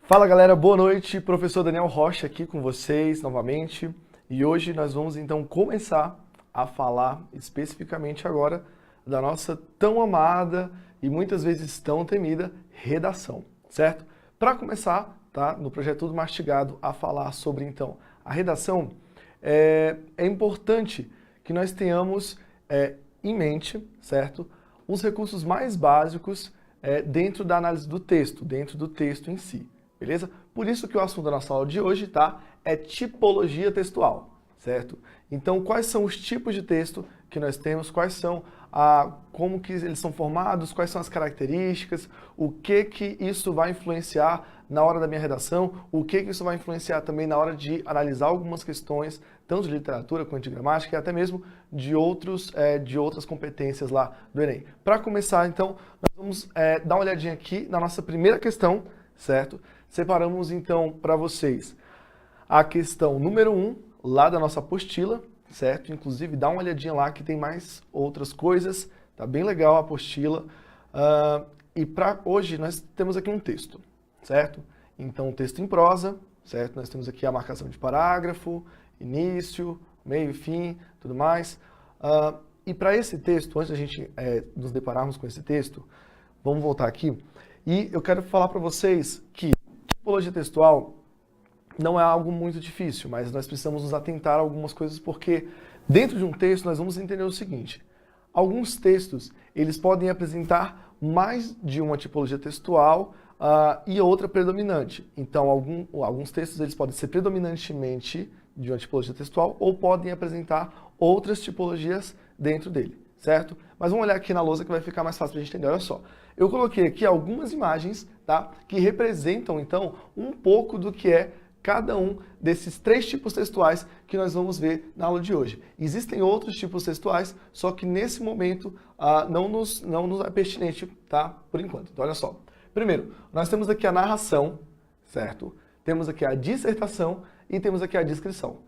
Fala galera, boa noite, professor Daniel Rocha aqui com vocês novamente e hoje nós vamos então começar a falar especificamente agora da nossa tão amada e muitas vezes tão temida redação, certo? Para começar, tá, no projeto Tudo Mastigado a falar sobre então a redação, é importante que nós tenhamos em mente, certo, os recursos mais básicos dentro da análise do texto, dentro do texto em si. Beleza? Por isso que o assunto da nossa aula de hoje, tá, é tipologia textual, certo? Então, quais são os tipos de texto que nós temos, quais são como que eles são formados, quais são as características, o que isso vai influenciar na hora da minha redação, o que isso vai influenciar também na hora de analisar algumas questões, tanto de literatura quanto de gramática e até mesmo de outras competências lá do Enem. Para começar, então, nós vamos dar uma olhadinha aqui na nossa primeira questão, certo? Separamos então para vocês a questão número 1, lá da nossa apostila, certo? Inclusive dá uma olhadinha lá que tem mais outras coisas, tá bem legal a apostila. E para hoje nós temos aqui um texto, certo? Então, texto em prosa, certo? Nós temos aqui a marcação de parágrafo, início, meio e fim, tudo mais. E para esse texto, antes da gente nos depararmos com esse texto, vamos voltar aqui. E eu quero falar para vocês que tipologia textual não é algo muito difícil, mas nós precisamos nos atentar a algumas coisas porque dentro de um texto nós vamos entender o seguinte: alguns textos eles podem apresentar mais de uma tipologia textual e outra predominante. Então alguns textos eles podem ser predominantemente de uma tipologia textual ou podem apresentar outras tipologias dentro dele, certo? Mas vamos olhar aqui na lousa que vai ficar mais fácil para a gente entender. Olha só, eu coloquei aqui algumas imagens, tá, que representam então um pouco do que é cada um desses três tipos textuais que nós vamos ver na aula de hoje. Existem outros tipos textuais, só que nesse momento não nos é pertinente, tá, por enquanto. Então olha só, primeiro, nós temos aqui a narração, certo? Temos aqui a dissertação e temos aqui a descrição.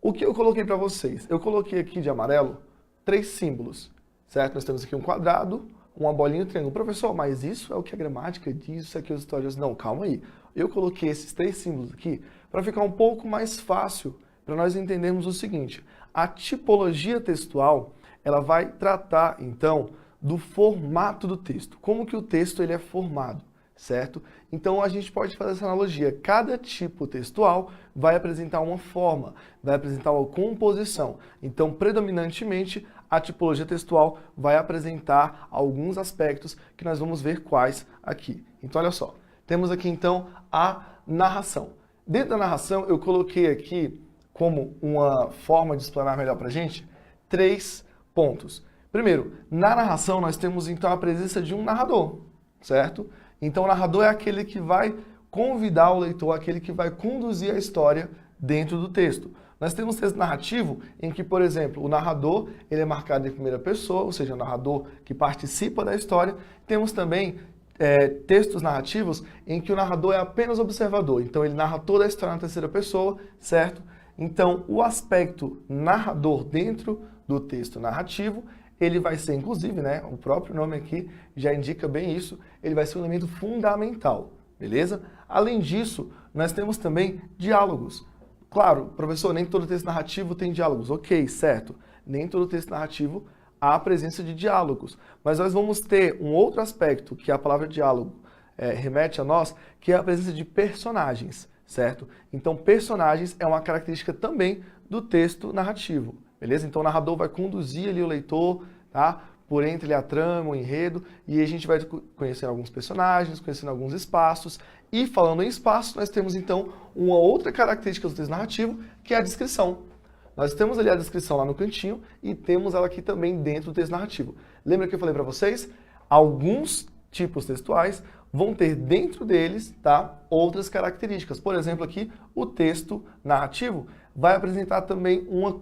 O que eu coloquei para vocês? Eu coloquei aqui de amarelo 3 símbolos, certo? Nós temos aqui um quadrado, uma bolinha e um triângulo. Professor, mas isso é o que a gramática diz, isso aqui os estudiosos... Não, calma aí. Eu coloquei esses 3 símbolos aqui para ficar um pouco mais fácil para nós entendermos o seguinte: a tipologia textual, ela vai tratar, então, do formato do texto. Como que o texto ele é formado, certo? Então, a gente pode fazer essa analogia. Cada tipo textual vai apresentar uma forma, vai apresentar uma composição. Então, predominantemente, a tipologia textual vai apresentar alguns aspectos que nós vamos ver quais aqui. Então, olha só. Temos aqui, então, a narração. Dentro da narração, eu coloquei aqui, como uma forma de explanar melhor para a gente, 3 pontos. Primeiro, na narração, nós temos, então, a presença de um narrador, certo? Então, o narrador é aquele que vai convidar o leitor, aquele que vai conduzir a história dentro do texto. Nós temos texto narrativo em que, por exemplo, o narrador ele é marcado em primeira pessoa, ou seja, o narrador que participa da história. Temos também textos narrativos em que o narrador é apenas observador. Então, ele narra toda a história na terceira pessoa, certo? Então, o aspecto narrador dentro do texto narrativo, ele vai ser, inclusive, né, o próprio nome aqui já indica bem isso, ele vai ser um elemento fundamental, beleza? Além disso, nós temos também diálogos. Claro, professor, nem todo texto narrativo tem diálogos. Ok, certo. Nem todo texto narrativo há a presença de diálogos. Mas nós vamos ter um outro aspecto que a palavra diálogo remete a nós, que é a presença de personagens, certo? Então, personagens é uma característica também do texto narrativo, beleza? Então, o narrador vai conduzir ali o leitor, tá? Por entre a trama, o enredo, e a gente vai conhecendo alguns personagens, conhecendo alguns espaços. E falando em espaço, nós temos então uma outra característica do texto narrativo, que é a descrição. Nós temos ali a descrição lá no cantinho e temos ela aqui também dentro do texto narrativo. Lembra que eu falei para vocês? Alguns tipos textuais vão ter dentro deles, tá, outras características. Por exemplo, aqui o texto narrativo vai apresentar também uma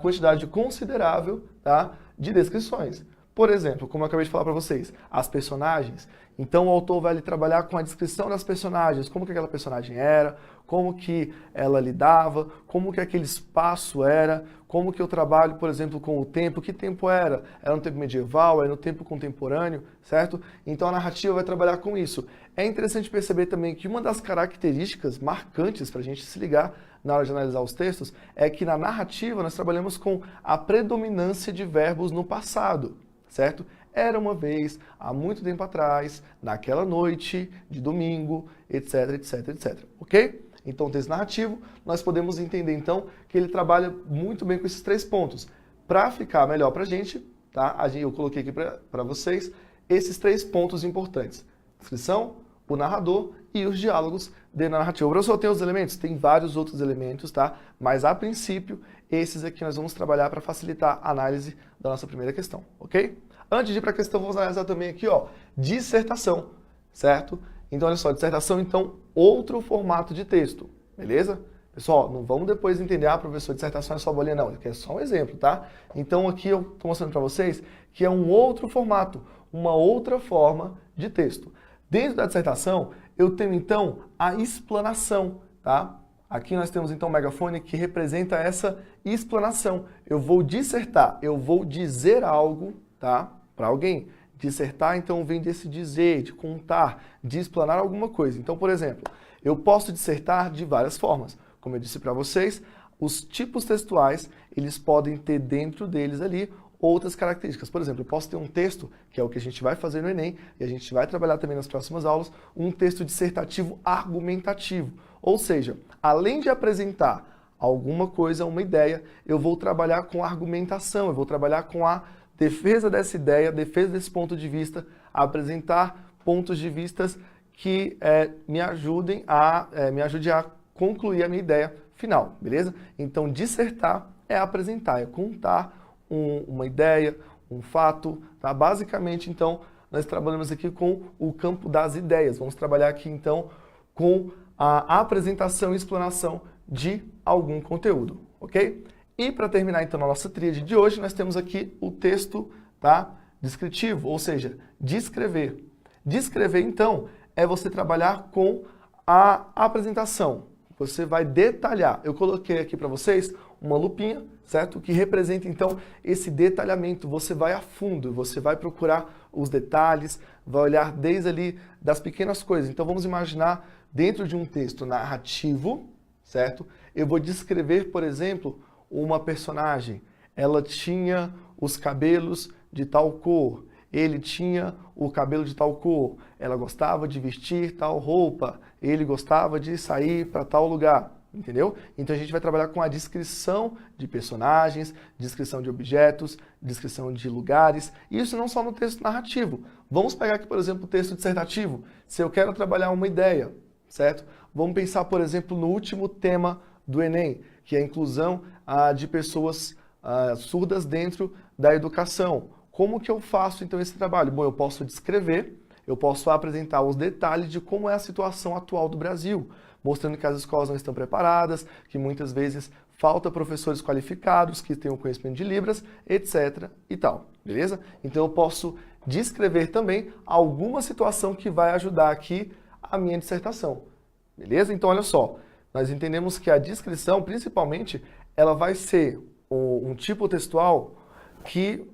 quantidade considerável, tá, de descrições. Por exemplo, como eu acabei de falar para vocês, as personagens. Então o autor vai ali trabalhar com a descrição das personagens, como que aquela personagem era, como que ela lidava, como que aquele espaço era, como que eu trabalho, por exemplo, com o tempo, que tempo era? Era no tempo medieval, era no tempo contemporâneo, certo? Então a narrativa vai trabalhar com isso. É interessante perceber também que uma das características marcantes para a gente se ligar na hora de analisar os textos é que na narrativa nós trabalhamos com a predominância de verbos no passado, certo? Era uma vez, há muito tempo atrás, naquela noite de domingo, etc, etc, etc, ok? Então, o texto narrativo, nós podemos entender, então, que ele trabalha muito bem com esses 3 pontos. Para ficar melhor para a gente, tá? Eu coloquei aqui para vocês esses 3 pontos importantes. Descrição, o narrador e os diálogos dentro da narrativa. O professor tem os elementos? Tem vários outros elementos, tá? Mas, a princípio, esses aqui nós vamos trabalhar para facilitar a análise da nossa primeira questão, ok? Antes de ir para a questão, vamos analisar também aqui, ó, dissertação, certo? Então, olha só, dissertação, então, outro formato de texto, beleza? Pessoal, não vamos depois entender, professor, dissertação é só bolinha, não, aqui é só um exemplo, tá? Então, aqui eu estou mostrando para vocês que é um outro formato, uma outra forma de texto. Dentro da dissertação, eu tenho, então, a explanação, tá? Aqui nós temos, então, o megafone que representa essa explanação. Eu vou dissertar, eu vou dizer algo, tá? Para alguém. Dissertar, então, vem desse dizer, de contar, de explanar alguma coisa. Então, por exemplo, eu posso dissertar de várias formas. Como eu disse para vocês, os tipos textuais, eles podem ter dentro deles ali outras características. Por exemplo, eu posso ter um texto, que é o que a gente vai fazer no Enem, e a gente vai trabalhar também nas próximas aulas, um texto dissertativo argumentativo. Ou seja, além de apresentar alguma coisa, uma ideia, eu vou trabalhar com argumentação, eu vou trabalhar com a defesa dessa ideia, defesa desse ponto de vista, apresentar pontos de vista que me ajudem a concluir a minha ideia final, beleza? Então, dissertar é apresentar, é contar uma ideia, um fato, tá? Basicamente, então, nós trabalhamos aqui com o campo das ideias. Vamos trabalhar aqui, então, com a apresentação e explanação de algum conteúdo, ok? E para terminar, então, a nossa tríade de hoje, nós temos aqui o texto, tá? Descritivo, ou seja, descrever. Descrever, então, é você trabalhar com a apresentação. Você vai detalhar. Eu coloquei aqui para vocês uma lupinha, certo? Que representa, então, esse detalhamento. Você vai a fundo, você vai procurar os detalhes, vai olhar desde ali das pequenas coisas. Então, vamos imaginar, dentro de um texto narrativo, certo? Eu vou descrever, por exemplo, uma personagem. Ela tinha os cabelos de tal cor. Ele tinha o cabelo de tal cor. Ela gostava de vestir tal roupa. Ele gostava de sair para tal lugar. Entendeu? Então a gente vai trabalhar com a descrição de personagens, descrição de objetos, descrição de lugares. Isso não só no texto narrativo. Vamos pegar aqui, por exemplo, o texto dissertativo. Se eu quero trabalhar uma ideia, certo? Vamos pensar, por exemplo, no último tema do Enem, que é a inclusão de pessoas surdas dentro da educação. Como que eu faço, então, esse trabalho? Bom, eu posso descrever, eu posso apresentar os detalhes de como é a situação atual do Brasil, mostrando que as escolas não estão preparadas, que muitas vezes falta professores qualificados, que tenham conhecimento de Libras, etc. e tal, beleza? Então, eu posso descrever também alguma situação que vai ajudar aqui a minha dissertação, beleza? Então, olha só. Nós entendemos que a descrição, principalmente, ela vai ser um tipo textual que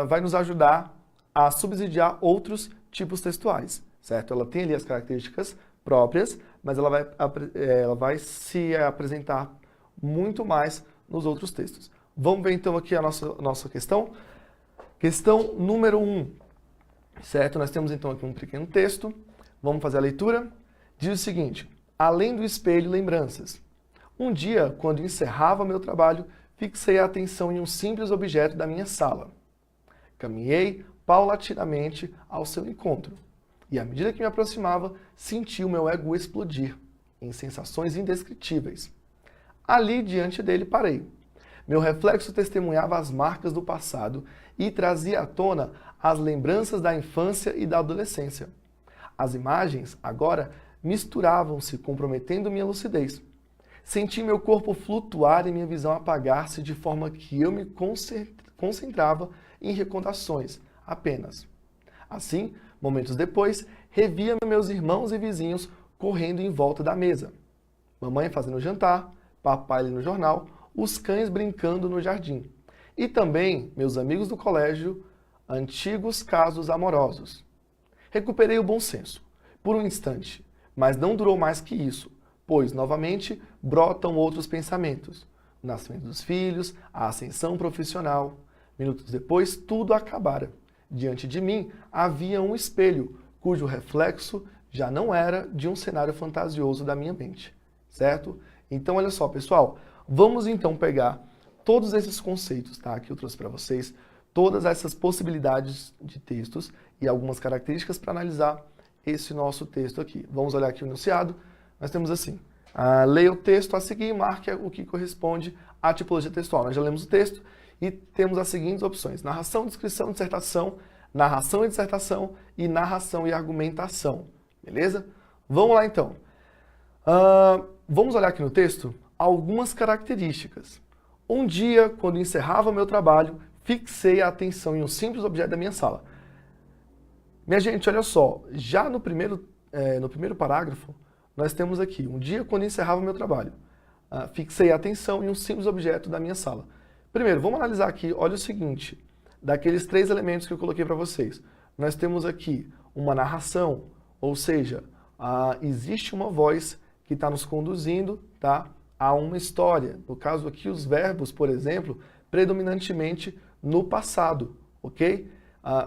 vai nos ajudar a subsidiar outros tipos textuais, certo? Ela tem ali as características próprias, mas ela vai se apresentar muito mais nos outros textos. Vamos ver então aqui a nossa questão. Questão número 1, certo? Nós temos então aqui um pequeno texto. Vamos fazer a leitura. Diz o seguinte: além do espelho, lembranças. Um dia, quando encerrava meu trabalho, fixei a atenção em um simples objeto da minha sala. Caminhei paulatinamente ao seu encontro, e à medida que me aproximava, senti o meu ego explodir, em sensações indescritíveis. Ali, diante dele, parei. Meu reflexo testemunhava as marcas do passado e trazia à tona as lembranças da infância e da adolescência. As imagens, agora, misturavam-se, comprometendo minha lucidez. Senti meu corpo flutuar e minha visão apagar-se de forma que eu me concentrava em recordações, apenas. Assim, momentos depois, revia meus irmãos e vizinhos correndo em volta da mesa. Mamãe fazendo jantar, papai lendo jornal, os cães brincando no jardim. E também meus amigos do colégio, antigos casos amorosos. Recuperei o bom senso, por um instante, mas não durou mais que isso, pois, novamente, brotam outros pensamentos. O nascimento dos filhos, a ascensão profissional. Minutos depois, tudo acabara. Diante de mim havia um espelho, cujo reflexo já não era de um cenário fantasioso da minha mente, certo? Então, olha só, pessoal, vamos então pegar todos esses conceitos, tá, que eu trouxe para vocês, todas essas possibilidades de textos e algumas características para analisar esse nosso texto aqui. Vamos olhar aqui o enunciado. Nós temos assim, leia o texto a seguir e marque o que corresponde à tipologia textual. Nós já lemos o texto e temos as seguintes opções: narração, descrição, dissertação, narração e dissertação e narração e argumentação. Beleza? Vamos lá então. Vamos olhar aqui no texto algumas características. Um dia, quando encerrava meu trabalho, fixei a atenção em um simples objeto da minha sala. Minha gente, olha só, já no primeiro parágrafo, nós temos aqui, um dia quando encerrava meu trabalho, fixei a atenção em um simples objeto da minha sala. Primeiro, vamos analisar aqui, olha o seguinte, daqueles 3 elementos que eu coloquei para vocês. Nós temos aqui uma narração, ou seja, existe uma voz que está nos conduzindo, tá, a uma história. No caso aqui, os verbos, por exemplo, predominantemente no passado, ok?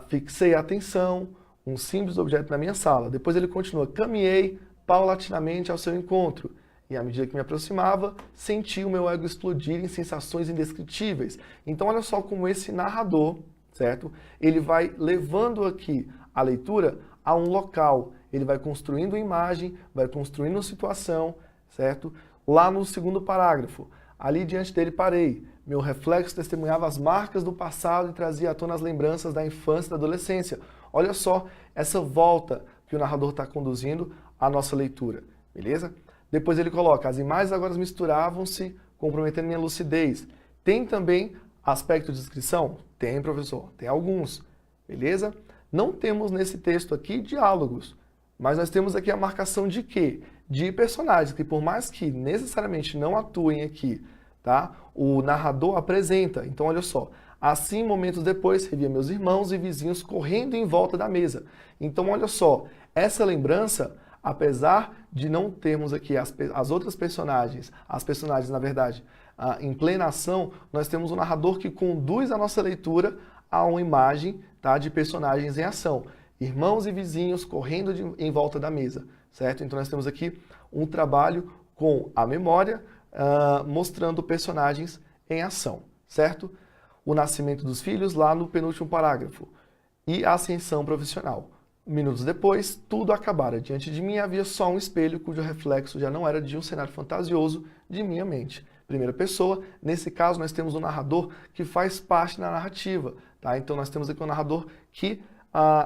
Fixei a atenção, um simples objeto na minha sala. Depois ele continua, caminhei paulatinamente ao seu encontro. E à medida que me aproximava, senti o meu ego explodir em sensações indescritíveis. Então olha só como esse narrador, certo? Ele vai levando aqui a leitura a um local. Ele vai construindo imagem, vai construindo situação, certo? Lá no segundo parágrafo, ali diante dele parei. Meu reflexo testemunhava as marcas do passado e trazia à tona as lembranças da infância e da adolescência. Olha só essa volta que o narrador está conduzindo à nossa leitura, beleza? Depois ele coloca, as imagens agora misturavam-se, comprometendo minha lucidez. Tem também aspecto de descrição? Tem, professor, tem alguns, beleza? Não temos nesse texto aqui diálogos, mas nós temos aqui a marcação de quê? De personagens, que por mais que necessariamente não atuem aqui, tá? O narrador apresenta. Então, olha só. Assim, momentos depois, revia meus irmãos e vizinhos correndo em volta da mesa. Então, olha só. Essa lembrança, apesar de não termos aqui as outras personagens, as personagens, na verdade, em plena ação, nós temos um narrador que conduz a nossa leitura a uma imagem, tá, de personagens em ação. Irmãos e vizinhos correndo em volta da mesa, certo? Então nós temos aqui um trabalho com a memória, mostrando personagens em ação, certo? O nascimento dos filhos lá no penúltimo parágrafo e a ascensão profissional. Minutos depois, tudo acabara. Diante de mim havia só um espelho cujo reflexo já não era de um cenário fantasioso de minha mente. Primeira pessoa, nesse caso nós temos um narrador que faz parte da narrativa, tá? Então nós temos aqui um narrador que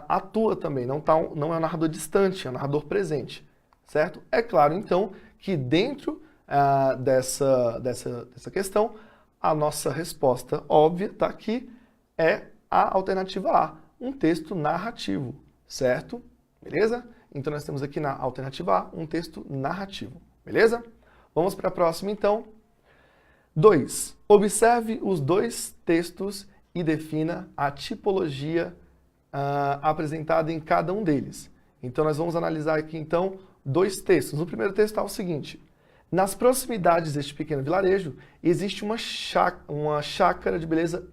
atua também, não é um narrador distante, é um narrador presente, certo? É claro, então, que dentro dessa questão, a nossa resposta óbvia está aqui, é a alternativa A, um texto narrativo, certo? Beleza? Então nós temos aqui na alternativa A um texto narrativo, beleza? Vamos para a próxima, então. 2. Observe os 2 textos e defina a tipologia apresentada em cada um deles. Então nós vamos analisar aqui então 2 textos. No primeiro texto está o seguinte: nas proximidades deste pequeno vilarejo existe uma chácara de beleza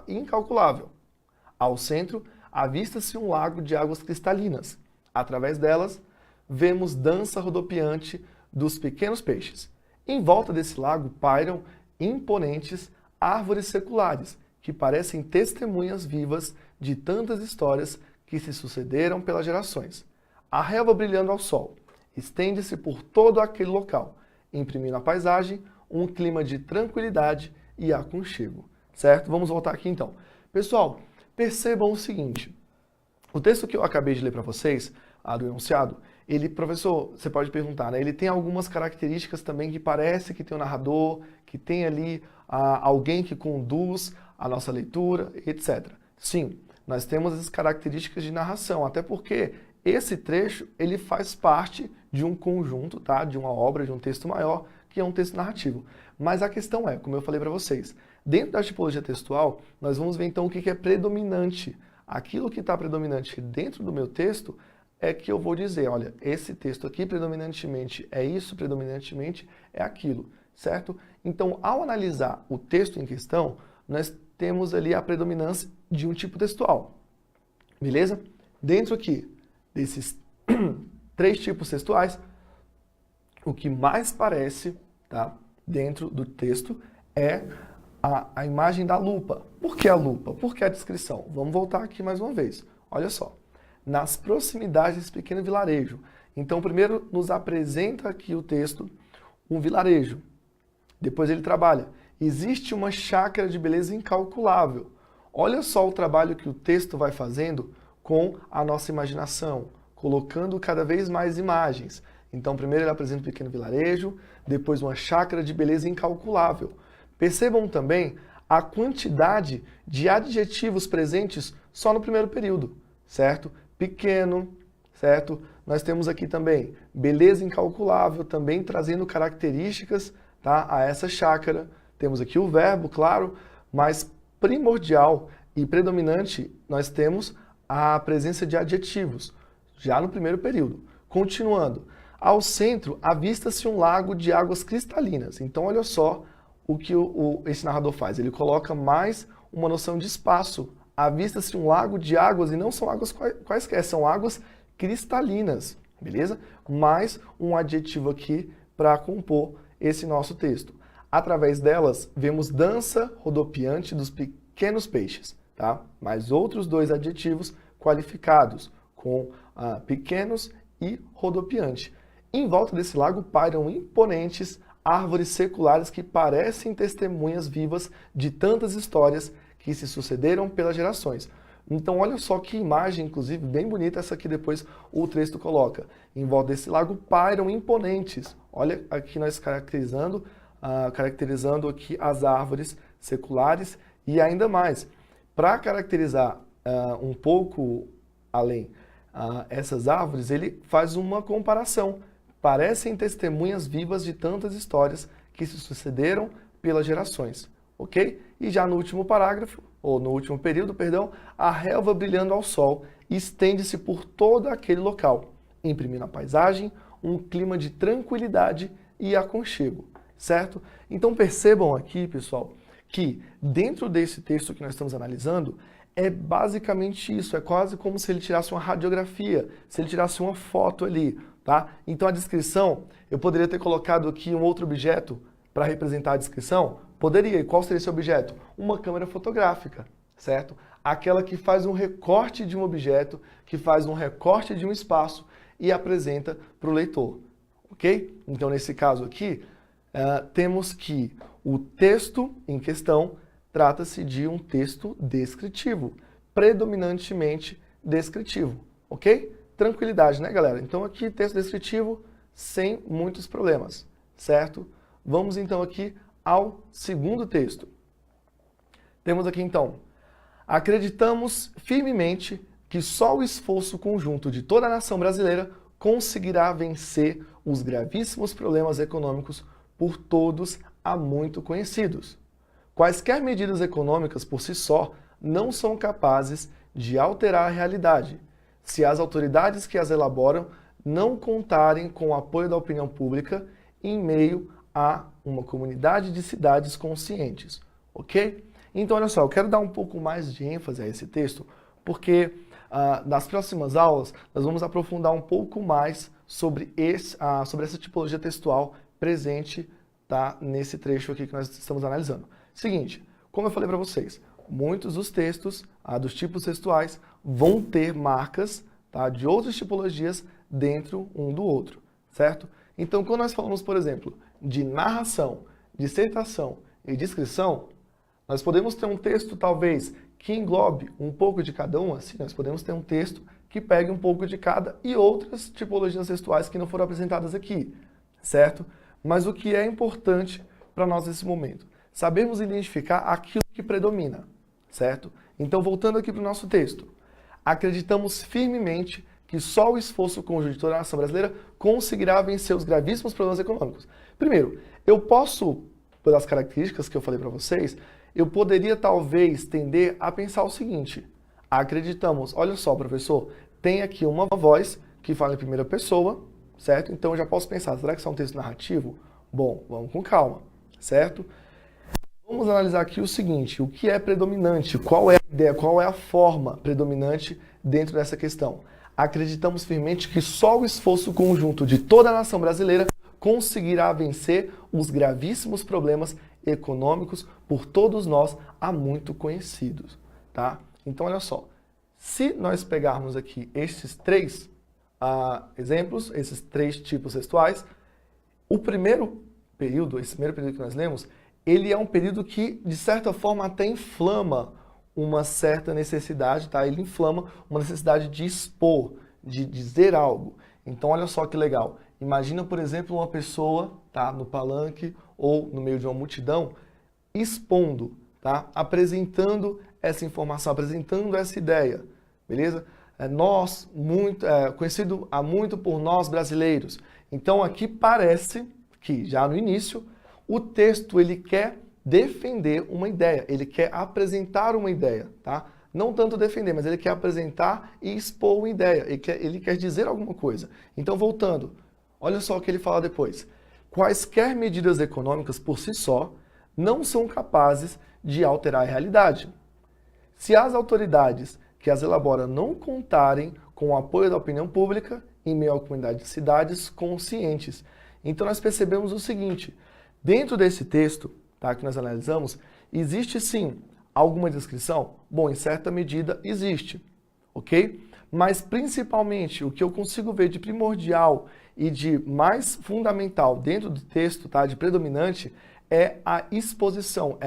incalculável. Ao centro avista-se um lago de águas cristalinas. Através delas vemos dança rodopiante dos pequenos peixes. Em volta desse lago pairam imponentes árvores seculares que parecem testemunhas vivas de tantas histórias que se sucederam pelas gerações. A relva brilhando ao sol estende-se por todo aquele local, imprimindo à paisagem um clima de tranquilidade e aconchego. Certo? Vamos voltar aqui então. Pessoal, percebam o seguinte. O texto que eu acabei de ler para vocês, do enunciado, ele, professor, você pode perguntar, né? Ele tem algumas características também que parece que tem um narrador, que tem ali alguém que conduz a nossa leitura, etc. Sim, nós temos as características de narração, até porque esse trecho ele faz parte de um conjunto, tá? De uma obra, de um texto maior, que é um texto narrativo. Mas a questão é, como eu falei para vocês, dentro da tipologia textual, nós vamos ver então o que é predominante. Aquilo que está predominante dentro do meu texto é que eu vou dizer, olha, esse texto aqui predominantemente é isso, predominantemente é aquilo, certo? Então, ao analisar o texto em questão, nós temos ali a predominância de um tipo textual, beleza? Dentro aqui desses 3 tipos textuais, o que mais parece, tá, dentro do texto é a imagem da lupa. Por que a lupa? Por que a descrição? Vamos voltar aqui mais uma vez. Olha só. Nas proximidades desse pequeno vilarejo. Então, primeiro nos apresenta aqui o texto, um vilarejo. Depois ele trabalha. Existe uma chácara de beleza incalculável. Olha só o trabalho que o texto vai fazendo com a nossa imaginação, colocando cada vez mais imagens. Então, primeiro ele apresenta um pequeno vilarejo, depois uma chácara de beleza incalculável. Percebam também a quantidade de adjetivos presentes só no primeiro período, certo? Pequeno, certo? Nós temos aqui também beleza incalculável, também trazendo características, tá, a essa chácara. Temos aqui o verbo, claro, mas primordial e predominante nós temos a presença de adjetivos, já no primeiro período. Continuando, ao centro avista-se um lago de águas cristalinas. Então olha só o que esse narrador faz, ele coloca mais uma noção de espaço. Avista-se um lago de águas, e não são águas quaisquer, são águas cristalinas, beleza? Mais um adjetivo aqui para compor esse nosso texto. Através delas, vemos dança rodopiante dos pequenos peixes, tá? Mais outros 2 adjetivos qualificados, com pequenos e rodopiante. Em volta desse lago pairam imponentes árvores seculares que parecem testemunhas vivas de tantas histórias que se sucederam pelas gerações. Então olha só que imagem, inclusive, bem bonita essa que depois o texto coloca. Em volta desse lago pairam imponentes. Olha aqui nós caracterizando aqui as árvores seculares e ainda mais. Para caracterizar um pouco além essas árvores, ele faz uma comparação. Parecem testemunhas vivas de tantas histórias que se sucederam pelas gerações. Ok? E já no último parágrafo, ou no último período, perdão, a relva brilhando ao sol estende-se por todo aquele local, imprimindo a paisagem um clima de tranquilidade e aconchego, certo? Então percebam aqui, pessoal, que dentro desse texto que nós estamos analisando, é basicamente isso, é quase como se ele tirasse uma radiografia, se ele tirasse uma foto ali, tá? Então a descrição, eu poderia ter colocado aqui um outro objeto para representar a descrição? Poderia. E qual seria esse objeto? Uma câmera fotográfica, certo? Aquela que faz um recorte de um objeto, que faz um recorte de um espaço e apresenta para o leitor, ok? Então, nesse caso aqui, temos que o texto em questão trata-se de um texto descritivo, predominantemente descritivo, ok? Tranquilidade, né, galera? Então, aqui, texto descritivo sem muitos problemas, certo? Vamos, então, aqui ao segundo texto. Temos aqui, então, acreditamos firmemente que só o esforço conjunto de toda a nação brasileira conseguirá vencer os gravíssimos problemas econômicos por todos há muito conhecidos. Quaisquer medidas econômicas por si só não são capazes de alterar a realidade, se as autoridades que as elaboram não contarem com o apoio da opinião pública em meio a uma comunidade de cidades conscientes, ok? Então, olha só, eu quero dar um pouco mais de ênfase a esse texto, porque nas próximas aulas nós vamos aprofundar um pouco mais sobre essa tipologia textual presente, tá, nesse trecho aqui que nós estamos analisando. Seguinte, como eu falei para vocês, muitos dos textos, dos tipos textuais, vão ter marcas, tá, de outras tipologias dentro um do outro, certo? Então, quando nós falamos, por exemplo, de narração, dissertação e descrição, nós podemos ter um texto, talvez, que englobe um pouco de cada um, assim, nós podemos ter um texto que pegue um pouco de cada e outras tipologias textuais que não foram apresentadas aqui, certo? Mas o que é importante para nós nesse momento? Sabermos identificar aquilo que predomina, certo? Então, voltando aqui para o nosso texto. Acreditamos firmemente que só o esforço conjunto de toda a nação brasileira conseguirá vencer os gravíssimos problemas econômicos. Primeiro, eu posso, pelas características que eu falei para vocês, eu poderia talvez tender a pensar o seguinte: acreditamos, olha só, professor, tem aqui uma voz que fala em primeira pessoa, certo? Então eu já posso pensar, será que isso é um texto narrativo? Bom, vamos com calma, certo? Vamos analisar aqui o seguinte: o que é predominante? Qual é a ideia? Qual é a forma predominante dentro dessa questão? Acreditamos firmemente que só o esforço conjunto de toda a nação brasileira conseguirá vencer os gravíssimos problemas econômicos por todos nós há muito conhecidos, tá? Então, olha só, se nós pegarmos aqui esses três exemplos, esses três tipos textuais, o primeiro período, esse primeiro período que nós lemos, ele é um período que, de certa forma, até inflama uma certa necessidade, tá? Ele inflama uma necessidade de expor, de dizer algo. Então, olha só que legal. Imagina, por exemplo, uma pessoa, tá, no palanque ou no meio de uma multidão, expondo, tá? Apresentando essa informação, apresentando essa ideia, beleza? Nós, conhecido há muito por nós brasileiros. Então, aqui parece que, já no início, o texto ele quer defender uma ideia, ele quer apresentar uma ideia, tá? Não tanto defender, mas ele quer apresentar e expor uma ideia, ele quer dizer alguma coisa. Então, voltando, olha só o que ele fala depois. Quaisquer medidas econômicas por si só não são capazes de alterar a realidade. Se as autoridades que as elaboram não contarem com o apoio da opinião pública em meio à comunidade de cidades conscientes. Então, nós percebemos o seguinte: dentro desse texto, tá, que nós analisamos, existe sim alguma descrição? Bom, em certa medida existe, ok? Mas principalmente o que eu consigo ver de primordial e de mais fundamental dentro do texto, tá, de predominante, é a exposição,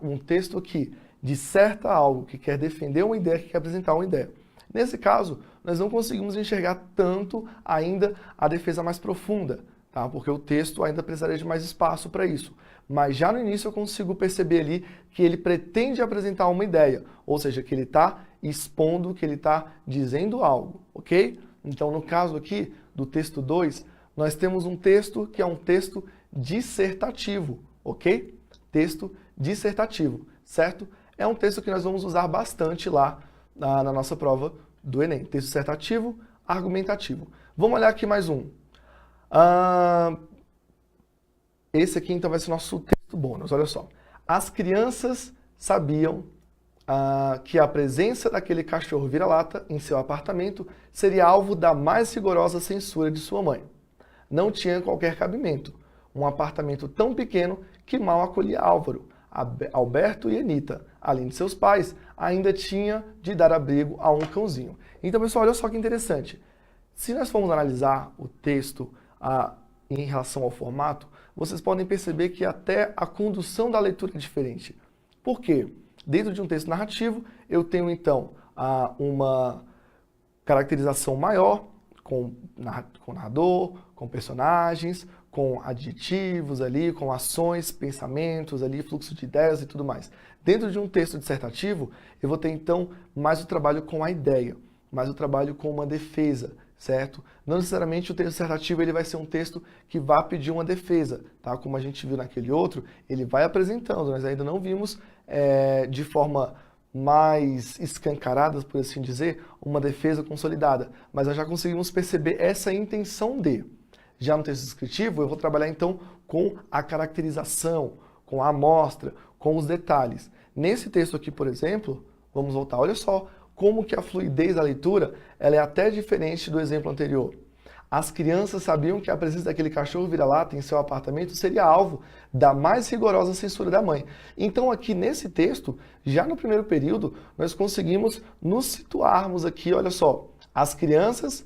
um texto que disserta algo, que quer defender uma ideia, que quer apresentar uma ideia. Nesse caso, nós não conseguimos enxergar tanto ainda a defesa mais profunda, tá? Porque o texto ainda precisaria de mais espaço para isso. Mas já no início eu consigo perceber ali que ele pretende apresentar uma ideia, ou seja, que ele está expondo, que ele está dizendo algo, ok? Então, no caso aqui do texto 2, nós temos um texto que é um texto dissertativo, ok? Texto dissertativo, certo? É um texto que nós vamos usar bastante lá na nossa prova do Enem. Texto dissertativo, argumentativo. Vamos olhar aqui mais um. Esse aqui, então, vai ser o nosso texto bônus. Olha só. As crianças sabiam que a presença daquele cachorro vira-lata em seu apartamento seria alvo da mais rigorosa censura de sua mãe. Não tinha qualquer cabimento. Um apartamento tão pequeno que mal acolhia Álvaro, Alberto e Anita. Além de seus pais, ainda tinha de dar abrigo a um cãozinho. Então, pessoal, olha só que interessante. Se nós formos analisar o texto em relação ao formato, vocês podem perceber que até a condução da leitura é diferente. Por quê? Dentro de um texto narrativo, eu tenho, então, uma caracterização maior com narrador, com personagens, com adjetivos ali, com ações, pensamentos ali, fluxo de ideias e tudo mais. Dentro de um texto dissertativo, eu vou ter, então, mais o trabalho com a ideia, mais o trabalho com uma defesa, certo? Não necessariamente o texto dissertativo ele vai ser um texto que vai pedir uma defesa, tá? Como a gente viu naquele outro, ele vai apresentando, nós ainda não vimos de forma mais escancarada, por assim dizer, uma defesa consolidada, mas nós já conseguimos perceber essa intenção de. Já no texto descritivo, eu vou trabalhar então com a caracterização, com a amostra, com os detalhes. Nesse texto aqui, por exemplo, vamos voltar, olha só como que a fluidez da leitura ela é até diferente do exemplo anterior. As crianças sabiam que a presença daquele cachorro vira-lata em seu apartamento seria alvo da mais rigorosa censura da mãe. Então aqui nesse texto, já no primeiro período, nós conseguimos nos situarmos aqui, olha só, as crianças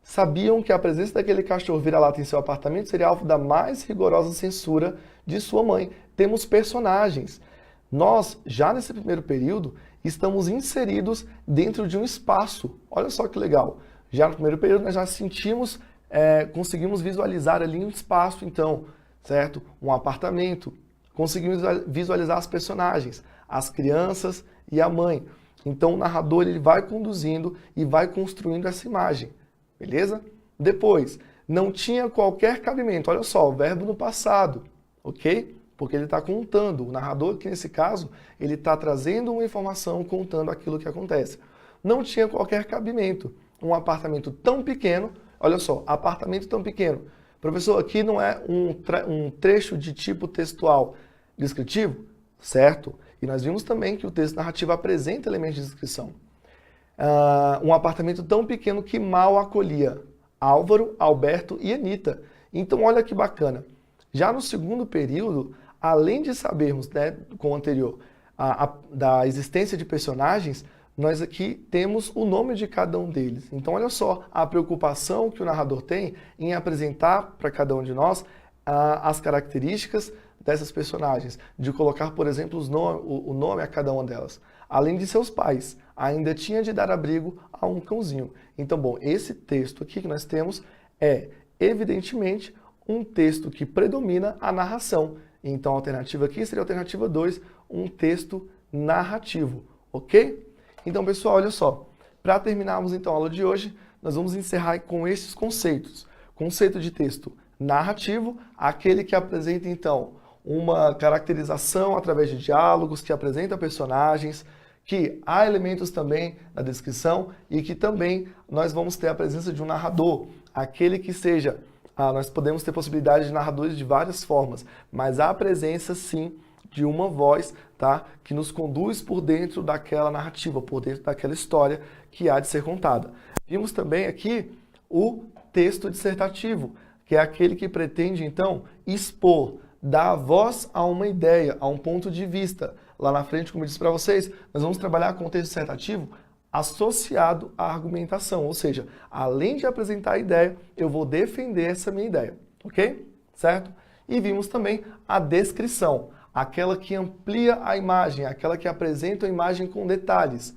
sabiam que a presença daquele cachorro vira-lata em seu apartamento seria alvo da mais rigorosa censura de sua mãe. Temos personagens. Nós, já nesse primeiro período, estamos inseridos dentro de um espaço. Olha só que legal. Já no primeiro período, nós já sentimos, conseguimos visualizar ali um espaço, então, certo? Um apartamento. Conseguimos visualizar as personagens, as crianças e a mãe. Então o narrador ele vai conduzindo e vai construindo essa imagem, beleza? Depois, não tinha qualquer cabimento, olha só, o verbo no passado, ok? Porque ele está contando, o narrador que nesse caso, ele está trazendo uma informação, contando aquilo que acontece. Não tinha qualquer cabimento, um apartamento tão pequeno, olha só, apartamento tão pequeno. Professor, aqui não é um trecho de tipo textual descritivo? Certo. E nós vimos também que o texto narrativo apresenta elementos de descrição. Um apartamento tão pequeno que mal acolhia Álvaro, Alberto e Anita. Então, olha que bacana. Já no segundo período, além de sabermos, né, com o anterior, da existência de personagens, nós aqui temos o nome de cada um deles. Então, olha só a preocupação que o narrador tem em apresentar para cada um de nós as características dessas personagens, de colocar, por exemplo, o nome a cada uma delas. Além de seus pais, ainda tinha de dar abrigo a um cãozinho. Então, bom, esse texto aqui que nós temos é, evidentemente, um texto que predomina a narração. Então, a alternativa aqui seria a alternativa 2, um texto narrativo, ok? Então, pessoal, olha só, para terminarmos então a aula de hoje, nós vamos encerrar com esses conceitos. Conceito de texto narrativo, aquele que apresenta então uma caracterização através de diálogos, que apresenta personagens, que há elementos também na descrição e que também nós vamos ter a presença de um narrador, aquele que seja, nós podemos ter possibilidade de narradores de várias formas, mas há a presença sim de uma voz, tá, que nos conduz por dentro daquela narrativa, por dentro daquela história que há de ser contada. Vimos também aqui o texto dissertativo, que é aquele que pretende então expor, dar voz a uma ideia, a um ponto de vista. Lá na frente, como eu disse para vocês, nós vamos trabalhar com o texto dissertativo associado à argumentação, ou seja, além de apresentar a ideia, eu vou defender essa minha ideia, ok? Certo? E vimos também a descrição, aquela que amplia a imagem, aquela que apresenta a imagem com detalhes,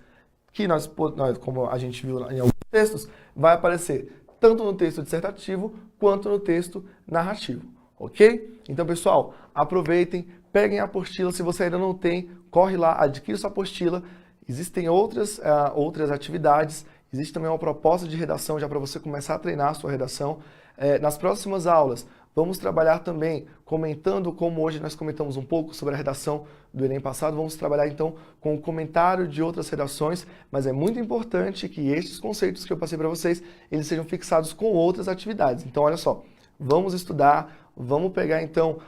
que nós como a gente viu em alguns textos, vai aparecer tanto no texto dissertativo quanto no texto narrativo. Ok? Então, pessoal, aproveitem, peguem a apostila. Se você ainda não tem, corre lá, adquira sua apostila. Existem outras atividades. Existe também uma proposta de redação já para você começar a treinar a sua redação. Nas próximas aulas, vamos trabalhar também comentando, como hoje nós comentamos um pouco sobre a redação do Enem passado, vamos trabalhar então com o comentário de outras redações, mas é muito importante que estes conceitos que eu passei para vocês, eles sejam fixados com outras atividades. Então, olha só, vamos estudar, vamos pegar então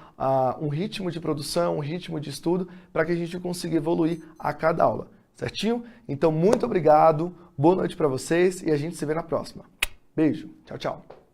um ritmo de produção, um ritmo de estudo, para que a gente consiga evoluir a cada aula, certinho? Então, muito obrigado, boa noite para vocês e a gente se vê na próxima. Beijo, tchau, tchau.